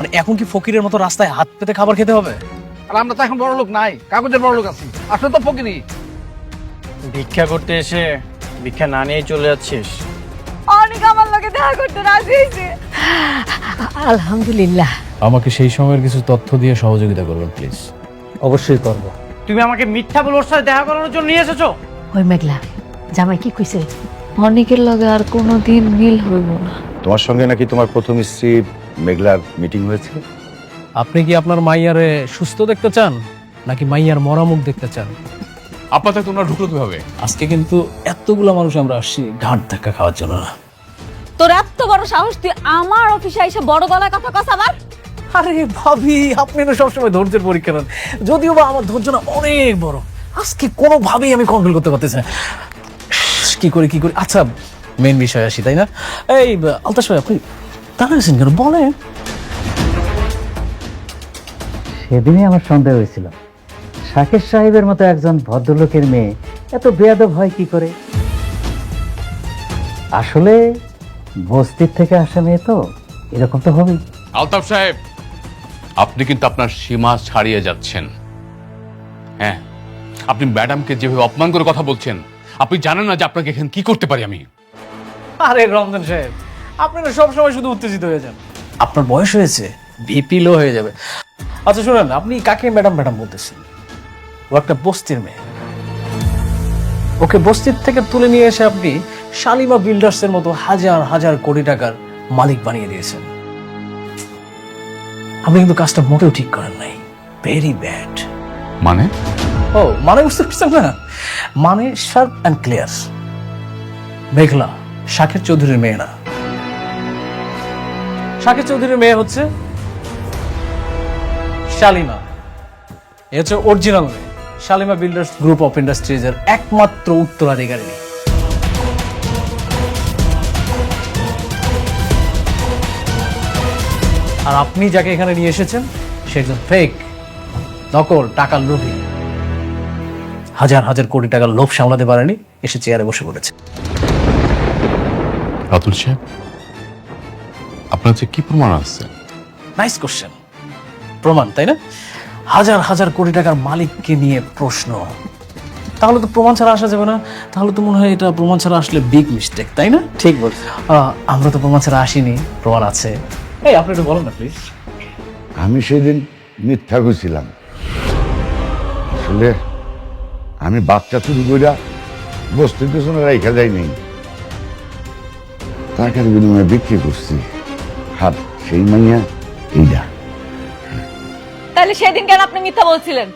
মানে এখন কি ফকিরের মতো রাস্তায় হাত পেতে খাবার খেতে হবে? আর আমরা তো এখন বড় লোক নাই, কাগজের বড় লোক আছি। আসলে তো ফকিরি। ভিক্ষা করতে এসে ভিক্ষা না নিয়েই চলে যাচ্ছিস? অনেক আমার লোকে দেখা করতে রাজি হয়েছে। আলহামদুলিল্লাহ। আমাকে সেই সময়ের কিছু তথ্য দিয়ে সহযোগিতা করবেন প্লিজ। অবশ্যই করব। তুমি আমাকে মিথ্যা বলে ওর সাথে দেখা করানোর জন্য নিয়ে এসেছো? ওই মেঘলা জামাই কি কইছে? অনেকের লগে আর কোনোদিন মিল হইব না। তোমার সঙ্গে নাকি তোমার প্রথম স্ত্রী মেঘলার মিটিং হয়েছে? আপনি কি আপনার মাইয়ারে সুস্থ দেখতে চান নাকি মাইয়ার মরা মুখ দেখতে চান? আপনাদের তোমরা ঢুকলো কিভাবে? আজকে কিন্তু এতগুলো মানুষ আমরা আসছি ঘাট ধাক্কা খাওয়ার জন্য না। তোর এত বড় সাহস, তুই আমার অফিসে এসে বড় গলায় কথা কস আবার? আরে ভাবি, আপনি না সবসময় ধৈর্যের পরীক্ষা নেন, যদিও বা আমার ধৈর্য না অনেক বড়। আজকে কোনোভাবেই আমি কন্ট্রোল করতে পারতেছি না। কি করি। আচ্ছা, মেন বিষয় আসি, তাই না? এই আলতাশ ভাই, আপনি দাঁড়িয়েছেন কেন? বলেন। সেদিনই আমার সন্দেহ হয়েছিল, শাকের সাহেবের মতো একজন ভদ্রলোকের মেয়ে এত বেয়াদব হয় কি করে। আসলে বস্তির থেকে আসা মেয়ে তো এরকম তো হবেই। আলতাফ সাহেব, আপনি কিন্তু আপনার সীমা ছাড়িয়ে যাচ্ছেন। হ্যাঁ, আপনি ম্যাডামকে যেভাবে অপমান করে কথা বলছেন, আপনি জানেন না যে আপনাকে এখানে কি করতে পারি আমি। আরে রমজান সাহেব, আপনি না সবসময় শুধু উত্তেজিত হয়ে যান। আপনার বয়স হয়েছে, ভিপি লো হয়ে যাবে। আচ্ছা শুনেন, আপনি কাকে ম্যাডাম বলতেছেন? ও একটা বস্তির মেয়ে। ওকে বস্তির থেকে তুলে নিয়ে এসে আপনি শালিমা বিল্ডার্সের মতো হাজার হাজার কোটি টাকার মালিক বানিয়ে দিয়েছেন। আপনি কিন্তু কাজটা মোটেও ঠিক করেন নাই। Very bad. মানে? ও মানে বুঝতে পারছেন না? মানে শার্প অ্যান্ড ক্লিয়ার। মেঘলা শাকের চৌধুরীর মেয়ে না। শাকের চৌধুরীর মেয়ে হচ্ছে শালিমা। এ হচ্ছে অরিজিনাল মেয়ে। শালিমা বিল্ডার্স গ্রুপ অফ ইন্ডাস্ট্রিজের একমাত্র উত্তরাধিকারী। আর আপনি যাকে এখানে নিয়ে এসেছেন সে একজন ফেক, নকল, টাকার লোভী। হাজার হাজার কোটি টাকার লোভ সামলাতে পারেনি, এসে চেয়ারে বসে পড়েছে। রাতুল সাহেব, আপনার যে কি প্রমাণ আছে? Nice question. প্রমাণ, তাই না? হাজার হাজার কোটি টাকার মালিককে নিয়ে প্রশ্ন, তাহলে তো প্রমাণ ছাড়া আসা যাবে না। তাহলে তো মনে হয় এটা প্রমাণ ছাড়া আসলে বিগ মিস্টেক, তাই না? ঠিক বলছি। আমরা তো প্রমাণ ছাড়া আসিনি, প্রমাণ আছে। এই আপনি একটু বলেন না প্লিজ। আমি সেদিন মিথ্যা কইছিলাম। আসলে আমি বাচ্চা চুরি কইরা বস্তির পেছনে রাইখা যাই নাই, টাকার বিনিময়ে বিক্রি করছি। আর সেই মাইয়া এইটা। তাহলে সেদিন কেন আপনি মিথ্যা বলছিলেন?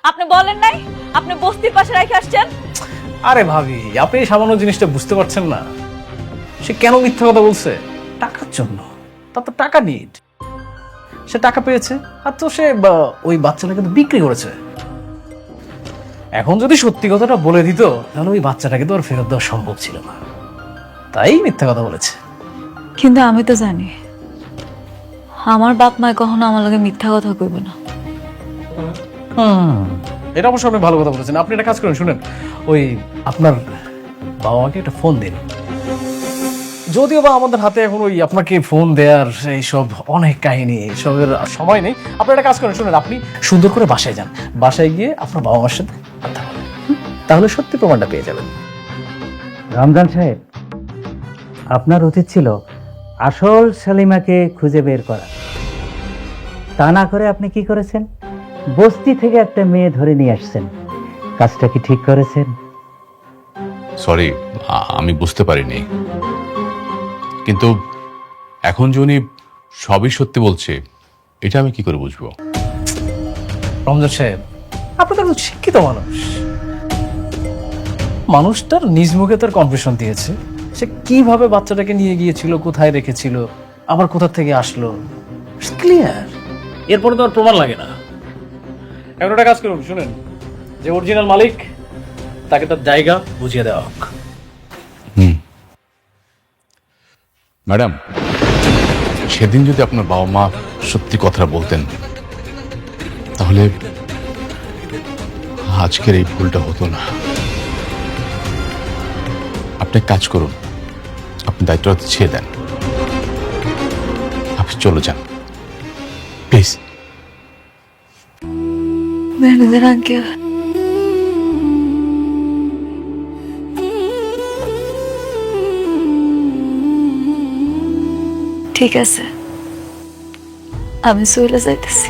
আপনি বলেন নাই আপনি বস্তির পাশে রেখে আসছেন? আরে ভাবি, আপনি এই সামান্য জিনিসটা বুঝতে পারছেন না। সে কেন মিথ্যা কথা বলছে? টাকার জন্য। তার তো টাকা নিড। সে টাকা পেয়েছে, আর তো সে ওই বাচ্চাটাকে তো বিক্রি করেছে। এখন যদি সত্যি কথাটা বলে দিত, তাহলে ওই বাচ্চাটাকে তো আর ফেরত দেওয়া সম্ভব ছিল না। তাই মিথ্যা কথা বলেছে। কিন্তু আমি তো জানি আমার বাপ মা কখনো আমার লগে মিথ্যা কথা কইবে না। এটা অবশ্য আপনি ভালো কথা বলেছেন। আপনি একটা কাজ করেন, শুনেন, ওই আপনার বাবা মাকে একটা ফোন দিন। যদিও বা আমাদের হাতে এখন ওই আপনাকে ফোন দেওয়ার এইসব অনেক কাহিনী, এইসবের সময় নেই। আপনি একটা কাজ করেন, শুনেন, আপনি সুন্দর করে বাসায় যান। বাসায় গিয়ে আপনার বাবা মার সাথে কথা বলেন, তাহলে সত্যি প্রমাণটা পেয়ে যাবেন। রমজান সাহেব, আপনার উচিত ছিল আসল শালিমাকে খুঁজে বের করা। তা না করে আপনি কি করেছেন? বস্তি থেকে একটা মেয়ে ধরে নিয়ে আসছেন। কাজটা কি ঠিক করেছেন? সরি, আমি বুঝতে পারিনি। কিন্তু এখন যে উনি সবই সত্যি বলছে, এটা আমি কি করে বুঝবো? রমজান সাহেব, আপনি তো একজন শিক্ষিত মানুষ। মানুষটার নিজ মুখে তার কনফেশন দিয়েছে। সে কিভাবে বাচ্চাটাকে নিয়ে গিয়েছিল, কোথায় রেখেছিল, আবার কোথা থেকে আসলো, ক্লিয়ার। এরপরে তো আর প্রমাণ লাগে না। এখন একটা কাজ করুন, শুনেন, যে অরিজিনাল মালিক তাকে তার জায়গা বুঝিয়ে দেওয়া হোক। ম্যাডাম, সেদিন যদি আপনার বাবা মা সত্যি কথাটা বলতেন, তাহলে আজকের এই ভুলটা হতো না। আপনি কাজ করুন, আপনি দায়িত্বটা ছেড়ে দেন, আপনি চলে যান। প্লিজ। ম্যানেজার আঙ্কেল, ঠিক আছে, আমি চলে যাইতেছি।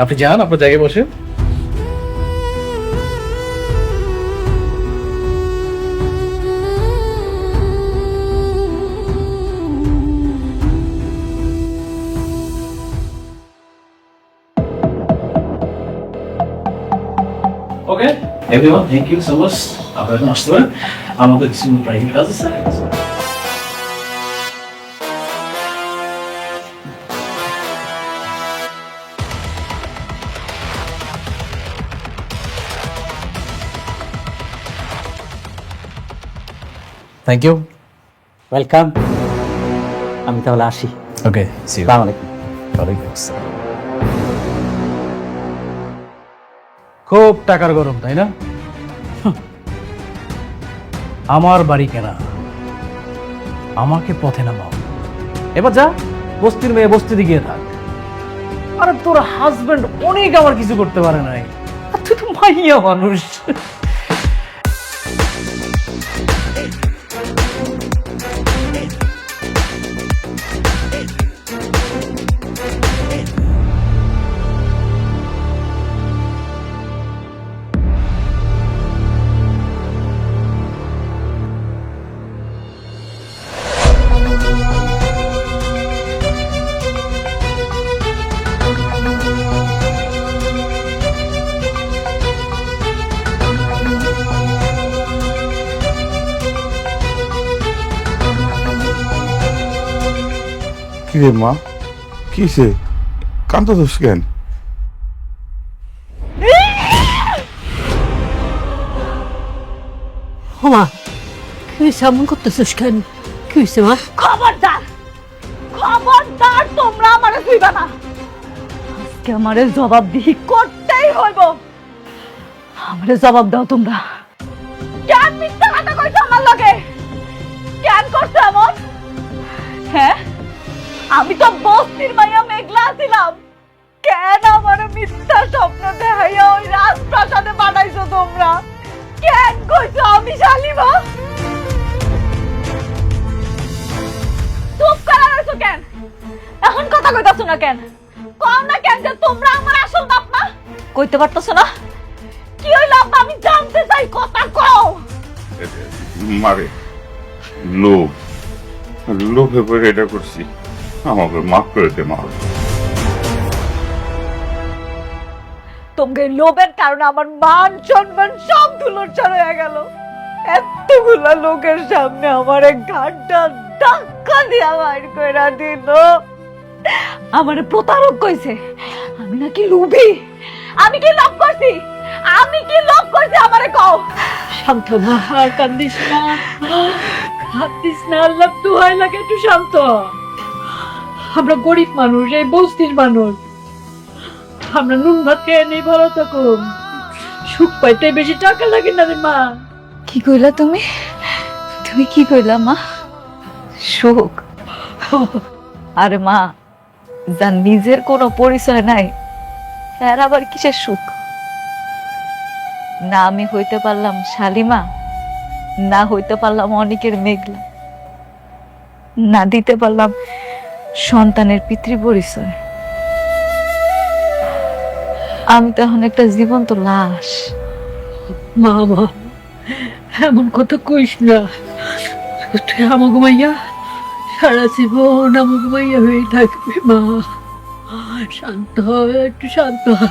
আপনি যান, আপনার জায়গায় বসে। Okay everyone, thank you so much. আপনারা এখন আসতে পারেন, আমাদের কিছু প্রাইভেট কাজ আছে। Thank you. ওয়েলকাম। আমি তাহলে আসি। Okay, see you. আসসালামু আলাইকুম। ওয়ালাইকুম আসসালাম। খুব টাকার গরম, তাই না? আমার বাড়ি কেনা, আমাকে পথে নামাও। এবার যা, বস্তির মেয়ে বস্তিতে গিয়ে থাক। আরে তোর হাজবেন্ড অনেক আমার কিছু করতে পারে নাই, আর তুই তো মাইয়া মানুষ। কি রে মা, কিসে কান্দছিস কেন? মা তুই এমন করতেছিস কেন? কি হয়েছে মা? খবরদার, খবরদার, তোমরা আমারে ছুঁইবা না। আজকে আমারে জবাবদিহি করতেই হইব। আমারে জবাব দাও তোমরা। কেন মিথ্যা কথা কইছো আমার লগে? কেন করছো এমন? হ্যাঁ, আমি তো বস্তির মাইয়া মেঘলা ছিলাম। কেন আমার মিথ্যা স্বপ্ন দেখাইয়া ওই রাজপ্রাসাদে বানাইছো তোমরা? কেন কইছো আমি শালিমা? চুপ করা রইছো কেন? এখন কথা কইতাছো না কেন? কও না কেন যে তোমরা আমার আসল বাপ মা? কইতে পারতাছো না? কি হইলো আব্বা, আমি জানতে চাই, কথা কও। মারে লোভ, লোভে পরে এটা করছি, আমাকে মাফ করে দে মা। তোমাকে লোভের কারণে আমার মান সম্মান সব ধুলোচ্ছাড় হয়ে গেল। এতগুলা লোকের সামনে আমার ঘাটটা ধাক্কা দিয়া বাইর কইরা দিল। আমারে প্রতারক কইছে, আমি নাকি লোভী। আমি কি লোভ করছি? আমি কি লোভ করছি আমারে কও। শান্ত মা, আর কান্দিস না, কান্দিস না, আল্লাহ দোহাই লাগে, একটু শান্ত হ। আমরা গরিব মানুষ, এই বস্তির মানুষ, আমরা নুন ভাত খেয়ে নেই, ভালো থাকো। সুখ পাইতে বেশি টাকা লাগে না রে মা। কি কইলা তুমি? তুমি কি কইলা মা? সুখ? আরে মা, যার নিজের কোনো পরিচয় নাই, এর আবার কিসের সুখ? না আমি হইতে পারলাম শালিমা, না হইতে পারলাম অনেকের মেঘলা, না দিতে পারলাম সন্তানের পিতৃ পরিচয়। আমি তো এখন একটা জীবন্ত লাশ। মা মা, এমন কথা কইস না। তুই আমাকে মাইয়া সারা জীবন আমাকে মাইয়া হয়ে থাকবি মা। শান্ত হ, একটু শান্ত হ।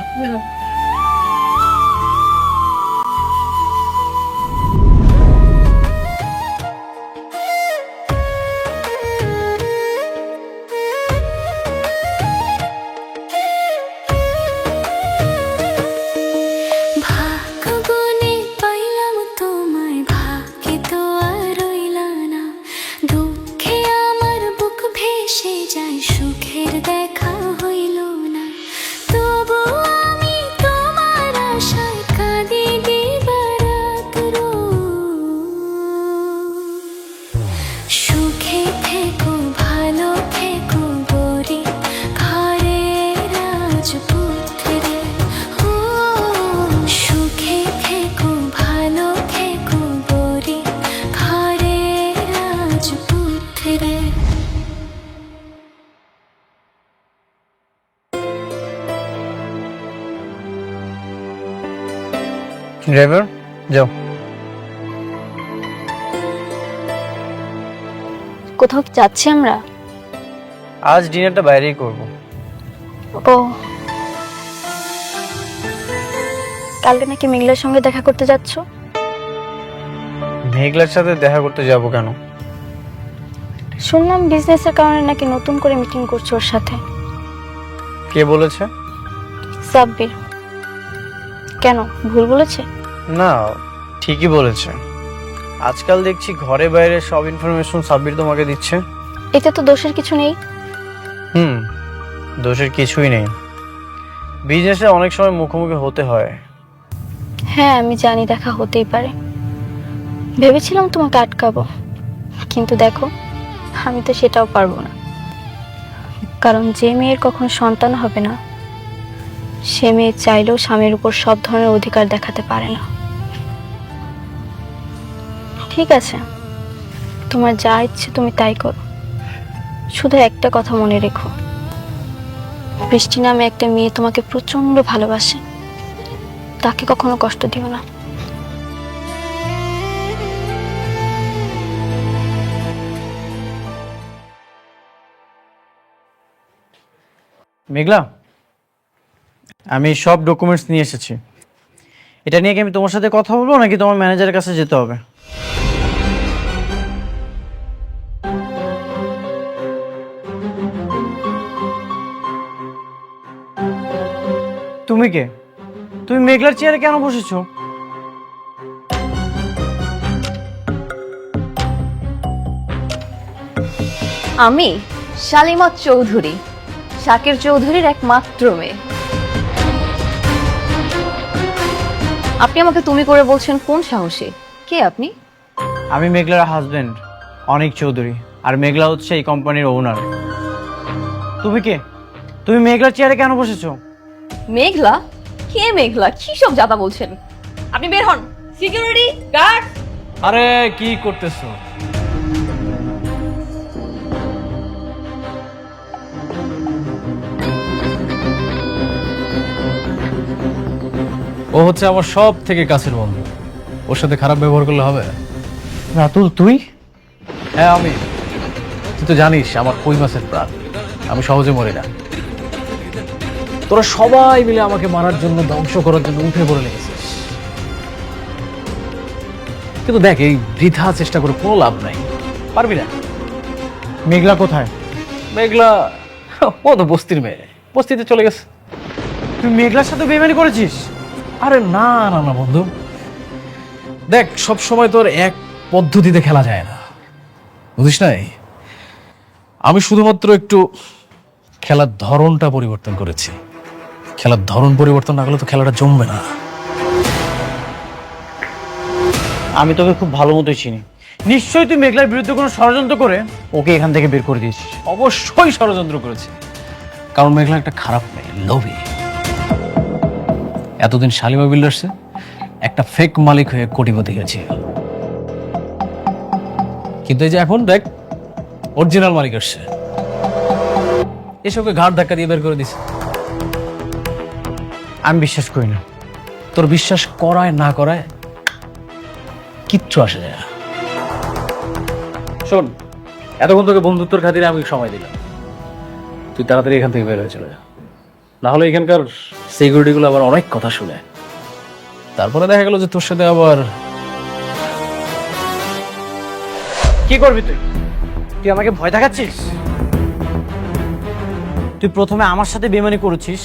সুখের দেখা হইল না, তবু আমি ড্রাইভার যাও। কোথাও কি যাচ্ছি আমরা? আজ ডিনারটা বাইরেই করব। ও, কালকে নাকি মেঘলার সঙ্গে দেখা করতে যাচ্ছ? মেঘলার সাথে দেখা করতে যাব কেন? শুনলাম বিজনেসের কারণে নাকি নতুন করে মিটিং করছো ওর সাথে। কে বলেছে? সাব্বির। কেন, ভুল বলেছে? না, ঠিকই বলেছে। আজকাল দেখছি ঘরে বাইরে সব ইনফরমেশন সাব্বির তোমাকে দিচ্ছে। এতে তো দোষের কিছু নেই। দোষের কিছুই নেই। বিজনেসে অনেক সময় মুখোমুখি হতে হয়। হ্যাঁ আমি জানি, দেখা হতেই পারে। ভেবেছিলাম তোমাকে আটকাবো, কিন্তু দেখো আমি তো সেটাও পারবো না। কারণ যে মেয়ের কখনো সন্তান হবে না, সে মেয়ে চাইলেও স্বামীর উপর সব ধরনের অধিকার দেখাতে পারে না। ঠিক আছে, তোমার যা ইচ্ছে তুমি তাই করো, শুধু একটা কথা মনে রেখো, বৃষ্টি নামে একটা মেয়ে তোমাকে প্রচন্ড ভালোবাসে, তাকে কখনো কষ্ট দিও না। মেঘলা, আমি সব ডকুমেন্টস নিয়ে এসেছি। এটা নিয়ে কি আমি তোমার সাথে কথা বলবো নাকি তোমার ম্যানেজারের কাছে যেতে হবে? তুমি কে? তুমি মেঘলার চেয়ারে কেন বসেছো? আমি শালিমা চৌধুরী, শাকির চৌধুরীর একমাত্র মেয়ে। আপনি আমাকে তুমি করে বলছেন কোন সাহসে? কে আপনি? আমি মেঘলার হাজবেন্ড অনিক চৌধুরী, আর মেঘলা হচ্ছে এই কোম্পানির ওনার। তুমি কে? তুমি মেঘলার চেয়ারে কেন বসেছো? মেঘলা? কে মেঘলা? কি সব জাতা বলছেন? আপনি বের হন। Security guard! আরে কি করতেছো? ও হচ্ছে আমার সব থেকে কাছের বন্ধু, ওর সাথে খারাপ ব্যবহার করলে হবে? রাতুল তুই? হ্যাঁ আমি। তুই তো জানিস আমার কই মাছের প্রাণ, আমি সহজে মরি না। তোরা সবাই মিলে আমাকে মারার জন্য, ধ্বংস করার জন্য উঠে পড়ে লেগেছিস, কিন্তু দেখ এই বৃথা চেষ্টা করে কোনো লাভ নাই, পারবি না। মেঘলা কোথায়? মেঘলা ও তো বস্তির মেয়ে, বস্তিতে চলে গেছে। তুই মেঘলার সাথে বেইমানি করেছিস? আরে না না না বন্ধু, দেখ সব সময় তোর এক পদ্ধতিতে খেলা যায় না, বুঝিস নাই? আমি শুধুমাত্র একটু খেলার ধরনটা পরিবর্তন করেছি। খেলার ধরন পরিবর্তন না করলে তো খেলাটা জমবে না। আমি তোকে খুব ভালো মতোই চিনি। নিশ্চয়ই তুই মেঘলার বিরুদ্ধে কোনো ষড়যন্ত্র করে ওকে এখান থেকে বের করে দিয়েছিস। অবশ্যই ষড়যন্ত্র করেছি, কারণ মেঘলা একটা খারাপ মেয়ে, লোভী। এতদিন শালিমা বিল্ডার্সে একটা ফেক মালিক হয়ে কোটিপতি গেছে, কিন্তু এই যে এখন দেখ অরিজিনাল মালিক আসছে, এসবকে ঘাট ধাক্কা দিয়ে বের করে দিছে। আমি বিশ্বাস করি না। তোর বিশ্বাস করায় না করায় কিচ্ছু আসে যায় না। শোন, এতক্ষণ তোকে বন্ধুত্বর খাতিরে আমি সময় দিলাম, তুই তাড়াতাড়ি এখান থেকে বের হয়ে চলে যা, না হলে এখানকার সিকিউরিটি গুলো আবার অনেক কথা শুনে, তারপরে দেখা গেল যে তোর সাথে আবার। কি করবি তুই? তুই আমাকে ভয় দেখাচ্ছিস? তুই প্রথমে আমার সাথে বেইমানি করেছিস,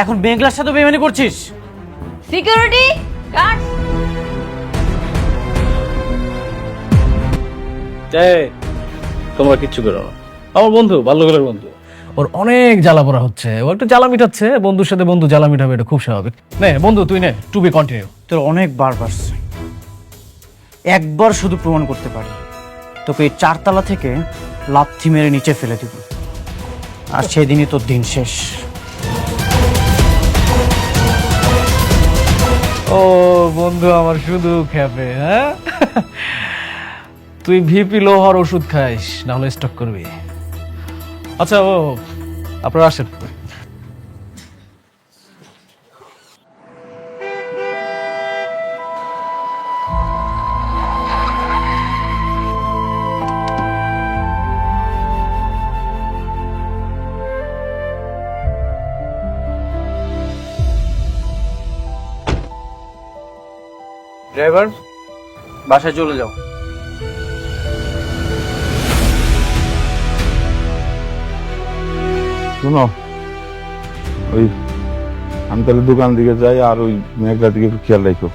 এখন মেঘলার সাথে বেইমানি করছিস। Security guard! তোমরা কিচ্ছু করো না, আমার বন্ধু, বাল্যকালের বন্ধু, ওর অনেক জ্বালা পড়া হচ্ছে, ও একটু জ্বালা মিটাচ্ছে, বন্ধুর সাথে বন্ধু জ্বালা মিটাবে, এটা খুব স্বাভাবিক। নে বন্ধু তুই নে, টু বি কন্টিনিউ। তোর অনেক বার বাড়ছে, একবার শুধু প্রমাণ করতে পারি, তোকে এই 4 তলা থেকে লাথি মেরে নিচে ফেলে দিব, আর সেদিনই তোর দিন শেষ। ও বন্ধু আমার শুধু খেপে, হ্যাঁ? তুই ভিপি লোহার ওষুধ খাইস, না হলে স্টক করবি। আচ্ছা ও আপনারা আসেন। ড্রাইভার, বাসায় চলে যাও। শোনো, ওই আমি তাহলে দোকান দিকে যাই, আর ওই মেঘলার দিকে একটু খেয়াল রাখো।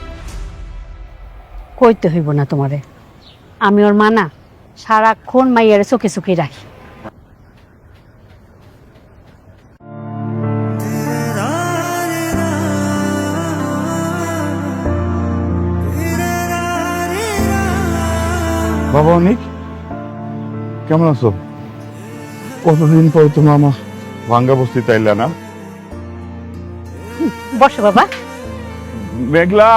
কইতে হইব না তোমারে, আমি ওর মানা সারাক্ষণ মাইয়ারে চোখে চোখে রাখি। বাবা অনিক, কেমন আছো? কতদিন পরে তোমার আমার ভাঙ্গা বস্তি তাইলা না? বসো বাবা। মেঘলা,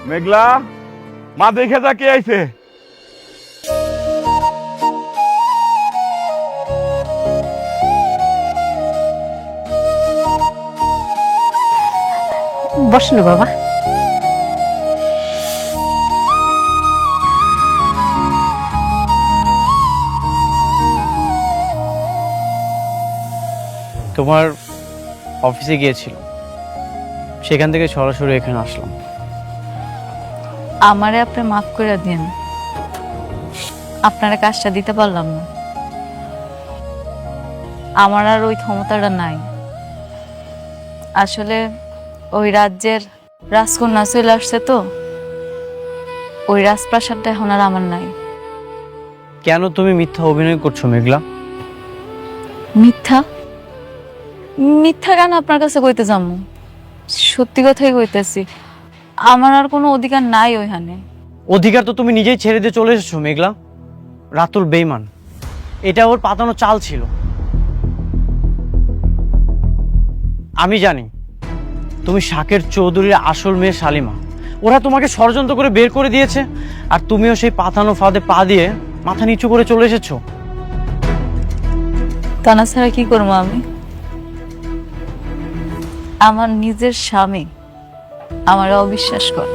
মেঘলা, মা দেখে যা কে আইছে। বসো না বাবা। তোমার অফিসে গিয়েছিলাম, সেখান থেকে সরাসরি এখানে আসলাম। আমারে আপনি মাফ করে দিন, আপনারা কাজটা দিতে পারলাম না। আমার আর ওই ক্ষমতাটা নাই। আসলে ওই রাজ্যের রাজকন্যা চলে আসছে, তো ওই রাজপ্রাসাদটা এখন আর আমার নাই। কেন তুমি মিথ্যা অভিনয় করছো মেঘলা? মিথ্যা? মিথ্যা কেন আপনার কাছে কইতে যাবো? সত্যি কথাই কইতেছি, আমার আর কোনো অধিকার নাই ওইখানে। অধিকার তো তুমি নিজেই ছেড়ে দিয়ে চলে এসেছো মেঘলা। রাতুল বেইমান, এটা ওর পাতানো চাল ছিল। আমি জানি তুমি শাকের চৌধুরীর আসল মেয়ে শালিমা। ওরা তোমাকে ষড়যন্ত্র করে বের করে দিয়েছে, আর তুমিও সেই পাতানো ফাঁদে পা দিয়ে মাথা নিচু করে চলে এসেছো। তা না ছাড়া কি করবো আমি? আমার নিজের স্বামী আমার অবিশ্বাস করে,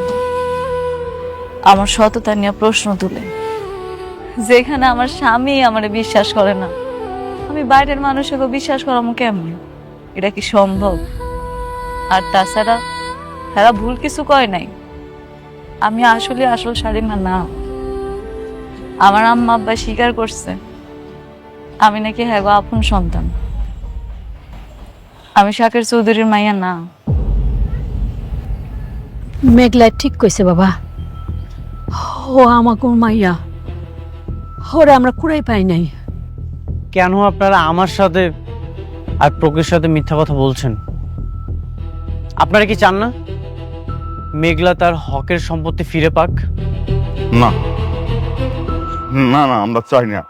আমার সততা নিয়ে প্রশ্ন তুলে। যেখানে আমার স্বামী আমারে বিশ্বাস করে না, আমি বাইরের মানুষকে বিশ্বাস করামো কেমন? এটা কি সম্ভব? আর তাছাড়া এরা ভুল কিছু কয় নাই। আমি আসলে আসল শালিমা না। আমার আম্মা আব্বা স্বীকার করছে আমি নাকি হ্যাঁ আপন সন্তান। আমি শাকের চৌধুরীর মাইয়া না। মেঘলা ঠিক কইছে বাবা, ও আমাকে মাইয়া, ওরে আমরা কুড়াই পাই নাই। কেন আপনারা আমার সাথে আর প্রকৃতির সাথে মিথ্যা কথা বলছেন? আপনারা কি চান না মেঘলা তার হকের সম্পত্তি ফিরে পাক? না না না, আমরা চাই না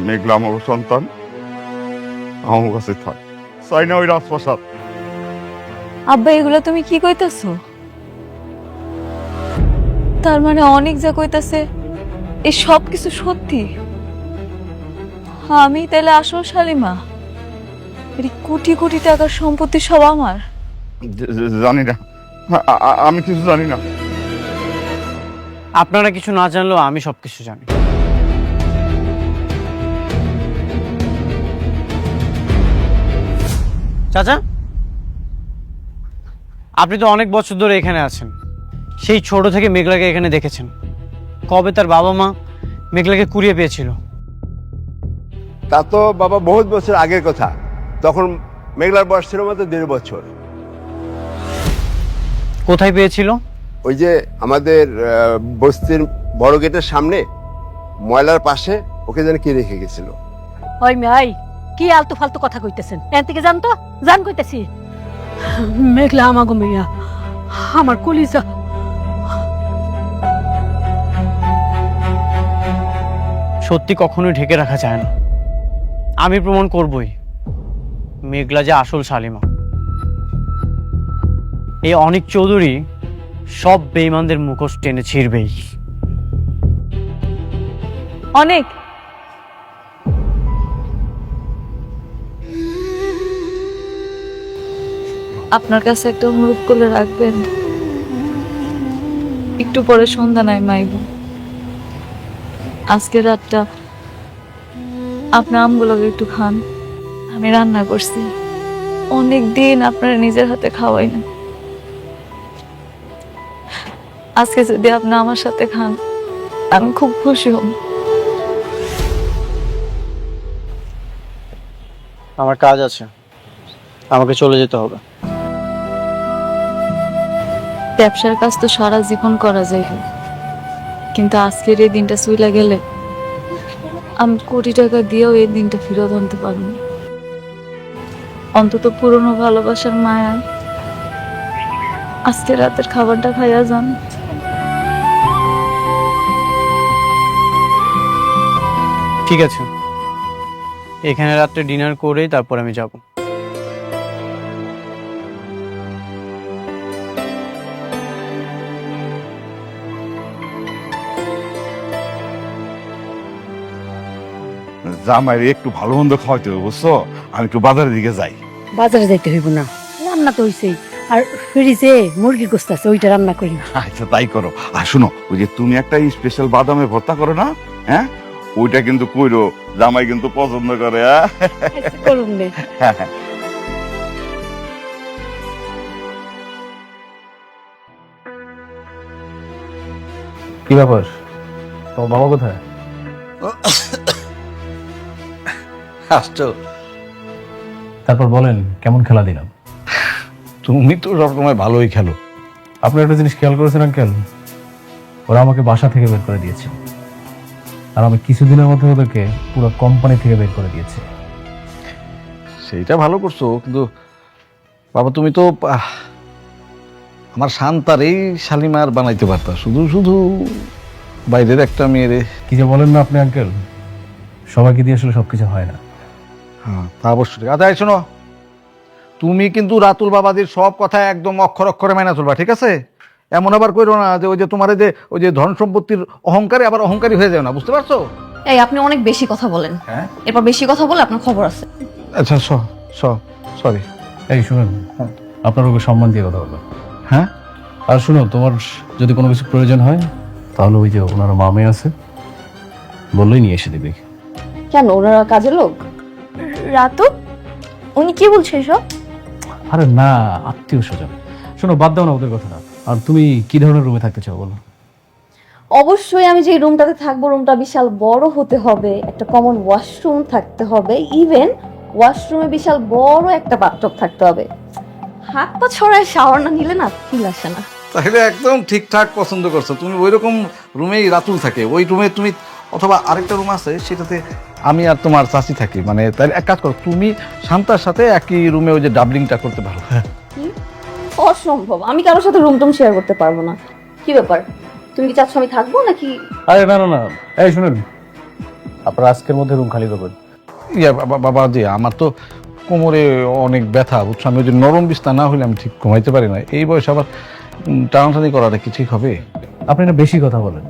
মেঘলা আমার সন্তান আমার কাছে থাক। চাই না ওই রাজপ্রাসাদ। আব্বা এগুলো তুমি কি কইতাছো? তার মানে অনেক যা কইতাছে এই সব কিছু সত্যি? আমি তাহলে আসল শালিমা? এই কোটি কোটি টাকার সম্পত্তি সব আমার? জানি না, আমি কিছু জানি না। আপনারা কিছু না জানলেও আমি সবকিছু জানি। চাচা, আপনি তো অনেক বছর ধরে এখানে আছেন, সেই ছোট থেকে মেঘলাকে এখানে দেখেছেন। কবে তার বাবা মা মেঘলাকে কুড়িয়ে পেয়েছিল? তা তো বাবা বহুত বছর আগের কথা। তখন মেঘলার বয়স ছিল মাত্র 1.5 বছর। কোথায় পেয়েছিল? ওই যে আমাদের বস্তির বড় গেটের সামনে ময়লার পাশে ওকে যেন কি রেখে গেছিল। ওই মেয়াই, কি আলতু ফালতু কথা কইতেছেন? এন থেকে জান তো, জান কইতেছি। মেঘলা আমাগো মেয়া, আমার কলিজা। সত্যি কখনোই ঢেকে রাখা যায় না। আমি প্রমাণ করবই মেঘলা যে আসল শালিমা। এই অনিক চৌধুরী সব বেঈমানদের মুখোশ টেনে ছিঁড়বেই। অনেক আপনার কাছে একটা অনুরোধ করে রাখবেন, একটু পরে সন্ধ্যা নাই মাইব। আজকে রাতটা আপনি আমগুলোকে একটু খান। আমি রান্না করছি, অনেক দিন আপনারা নিজের হাতে খাওয়াই না। আজকে যদি আপনি আমার সাথে খান আমি খুব খুশি হব। আমার কাজ আছে, আমাকে চলে যেতে হবে। ব্যবসার কাজ তো সারা জীবন করা যায়, কিন্তু আজকের এই দিনটা চলে গেলে আমি কোটি টাকা দিয়েও এই দিনটা ফেরত আনতে পারবো না। অন্তত পুরনো ভালোবাসার মায়া আজকে রাতের খাবারটা খাইয়া যান। ঠিক আছে, এখানে রাত্রে ডিনার করেই তারপর আমি যাব। জামাইরে একটু ভালো মন্দ খাওয়াইতে হবে বুঝছো, আমি একটু বাজারের দিকে যাই। বাজারে যাইতে হইব না, রান্না তো হইছেই। আর ফ্রিজে মুরগির গোস্ত আছে, ওইটা রান্না করি। আচ্ছা তাই করো। আর শুনো, ওই যে তুমি একটা স্পেশাল বাদামে ভর্তা করো না, হ্যাঁ ওইটা কিন্তু কইরো, জামাই কিন্তু পছন্দ করে। করুন নে। হ্যাঁ কি ব্যাপার, তোমার বাবা কোথায়? আসছো? তারপর বলেন কেমন খেলা দিলাম? তুমি তো সবসময় ভালোই খেলো। আপনি একটা জিনিস খেয়াল করেছেন আঙ্কেল, ওরা আমাকে বাসা থেকে বের করে দিয়েছে, আর আমি কিছুদিনের মধ্যে ওদেরকে পুরো কোম্পানি থেকে বের করে দিয়েছি। সেইটা ভালো করছো, কিন্তু বাবা তুমি তো আমার শান্তার এই শালিমার বানাইতে পারতা, শুধু শুধু বাইরের একটা মেয়েরে। কি যে বলেন না আপনি আঙ্কেল, সবাইকে দিয়ে আসলে সবকিছু হয় না। হ্যাঁ তা অবশ্যই। আচ্ছা এই শোনো, তুমি কিন্তু রাতুল বাবাদের সব কথা একদম অক্ষর অক্ষরে মেনে চলবা, ঠিক আছে? এমন আবার কইরো না যে ওই যে তোমার ওই যে ধন সম্পত্তির অহংকারে আবার অহংকারী হয়ে যাও না, বুঝতে পারছো? এই আপনি অনেক বেশি কথা বলেন। হ্যাঁ এরপর বেশি কথা বলে আপনার খবর আছে। আচ্ছা সরি। এই শুনুন, আপনার ওকে সম্মান দিয়ে কথা বলবেন। হ্যাঁ আর শুনো, তোমার যদি কোনো কিছু প্রয়োজন হয় তাহলে ওই যে ওনার মামে আছে, বললেই নিয়ে এসে দিবে। কেন, ওনারা কাজের লোক? রাতু, উনি কি বলছে এসব? আরে না, আত্মীয় স্বজন। শোনো, বাদ দাও না ওদের কথাটা। আর তুমি কি ধরনের রুমে থাকতে চাও বলো? অবশ্যই আমি যে রুমটাতে থাকবো রুমটা বিশাল বড় হতে হবে, একটা কমন ওয়াশরুম থাকতে হবে, ইভেন ওয়াশরুমে বিশাল বড় একটা বাথটব থাকতে হবে। হাত পা ছড়ায় শাওয়ার না নিলে না ফিল আসে না। তাহলে একদম ঠিকঠাক পছন্দ করছো তুমি। ওই রকম রুমেই রাতুল থাকে, ওই রুমে তুমি, অথবা আরেকটা রুম আছে সেটাতে আমি আর তোমার চাচি থাকি। মানে তাহলে এক কাজ করো, তুমি শান্তার সাথে একই রুমে ওই যে ডাবলিংটা করতে পারো। অসম্ভব, আমি কারোর সাথে রুম টুম শেয়ার করতে পারবো না। কি ব্যাপার, তুমি কি চাচ্ছ আমি থাকবো নাকি? আরে না না না, এই শুনুন, আপনার আজকের মধ্যে রুম খালি করবেন। বাবা জি, আমার তো কোমরে অনেক ব্যথা, বুঝছো? আমি ওই যে নরম বিছনা না হলে আমি ঠিক ঘুমাইতে পারি না। এই বয়সে আবার টানাটানি করাটা কি ঠিক হবে? আপনি না বেশি কথা বলেন,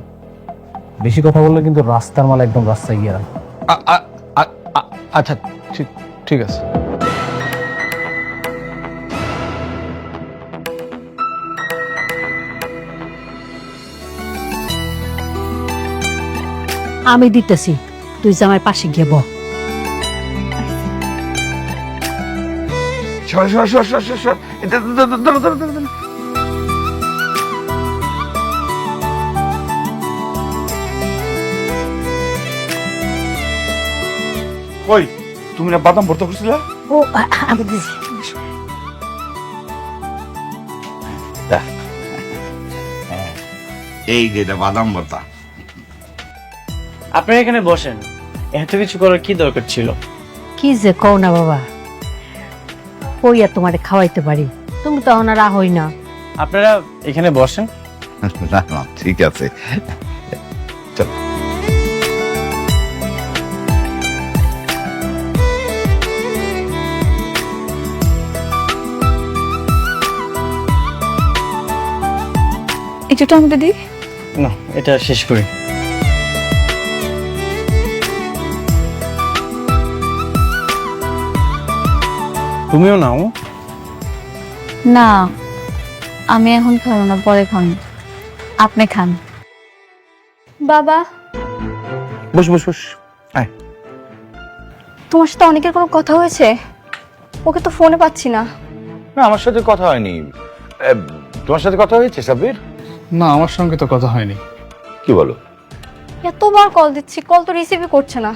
বেশি কথা বললে কিন্তু রাস্তার মাল একদম রাস্তায় গিয়ে রাখবে। আচ্ছা ঠিক আছে। আমি দিতেছি, তুই জামাই পাশে গিয়ে বহ। সর। এটা ধরো। কই, তুমি না বাদাম ভর্তা করছিলে? ও আমি দিছি। এই যে এটা বাদাম ভর্তা। আপনি এখানে বসেন, এত কিছু করার কি দরকার ছিল? কি যে কও না বাবা, কইয়া তোমারে খাওয়াইতে পারি, তুমি তো ওনার হই না। আপনারা এখানে বসেন। না ঠিক আছে, চল। একটু টমেটো দিই। না, এটা শেষ করি। তুমিও নাও। না, আমি এখন খাবো না, পরে খান। আপনি খান। বাবা, বস। আয়। তোমার সাথে অনেকের কোনো কথা হয়েছে? ওকে তো ফোনে পাচ্ছি না। না আমার সাথে কথা হয়নি। তোমার সাথে কথা হয়েছে সাব্বির? না, আমার সঙ্গে তো কথা হয়নি। কি বলো? এতবার কল দিচ্ছি, কল তো রিসিভই করছে না।